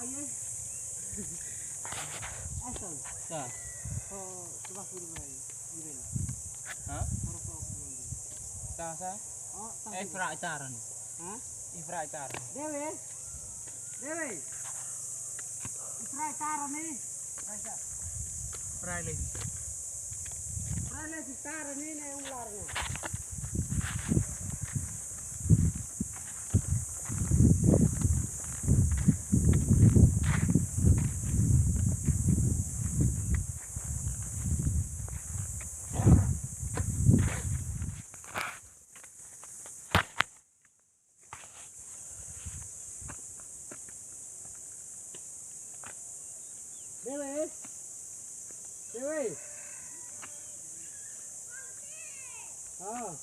iya. Asal. Sa. Oh, coba kudu bae. Ambil. Hah? Merokok ambil. Sa. Oh, Ifra itaran. Hah? Ifra itaran. Dewe. Dewe. Israi taran nih. Rasa. Praile. Praile di taran nih nih ularnya. Dewe. Dewe. Ah.